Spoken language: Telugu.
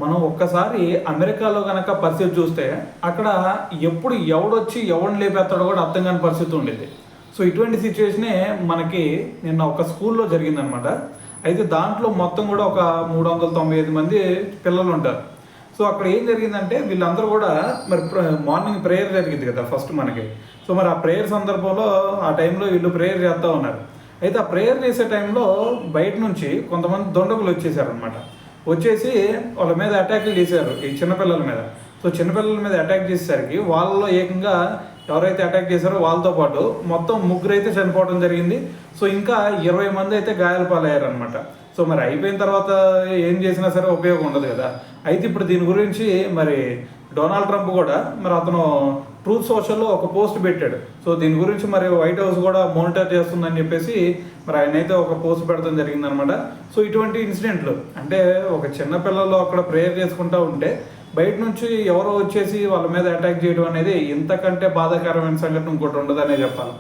మనం ఒక్కసారి అమెరికాలో కనుక పరిస్థితి చూస్తే అక్కడ ఎప్పుడు ఎవడొచ్చి ఎవడిని లేపేస్తాడో కూడా అర్థం కాని పరిస్థితి ఉండేది. సో ఇటువంటి సిచ్యువేషనే మనకి నిన్న ఒక స్కూల్లో జరిగిందనమాట. అయితే దాంట్లో మొత్తం కూడా ఒక 395 మంది పిల్లలు ఉంటారు. సో అక్కడ ఏం జరిగిందంటే వీళ్ళందరూ కూడా మరి మార్నింగ్ ప్రేయర్ జరిగింది కదా ఫస్ట్ మనకి. సో మరి ఆ ప్రేయర్ సందర్భంలో ఆ టైంలో వీళ్ళు ప్రేయర్ చేస్తూ ఉన్నారు. అయితే ఆ ప్రేయర్ చేసే టైంలో బయట నుంచి కొంతమంది దొండగులు వచ్చేసారనమాట. వచ్చేసి వాళ్ళ మీద అటాక్లు చేశారు, ఈ చిన్నపిల్లల మీద. సో చిన్నపిల్లల మీద అటాక్ చేసేసరికి వాళ్ళలో ఏకంగా ఎవరైతే అటాక్ చేశారో వాళ్ళతో పాటు మొత్తం 3 అయితే చనిపోవడం జరిగింది. సో ఇంకా 20 మంది అయితే గాయాల పాలయ్యారనమాట. సో మరి అయిపోయిన తర్వాత ఏం చేసినా సరే ఉపయోగం ఉండదు కదా. అయితే ఇప్పుడు దీని గురించి మరి డొనాల్డ్ ట్రంప్ కూడా మరి అతను ట్రూత్ సోషల్లో ఒక పోస్ట్ పెట్టాడు. సో దీని గురించి మరి వైట్ హౌస్ కూడా మానిటర్ చేస్తుందని చెప్పేసి మరి ఆయన అయితే ఒక పోస్ట్ పెడతాం జరిగిందనమాట. సో ఇటువంటి ఇన్సిడెంట్లు అంటే ఒక చిన్న పిల్లలు అక్కడ ప్రేయర్ చేసుకుంటూ ఉంటే బయట నుంచి ఎవరో వచ్చేసి వాళ్ళ మీద అటాక్ చేయడం అనేది ఇంతకంటే బాధాకరమైన సంఘటన ఇంకోటి ఉండదనే చెప్పాలి.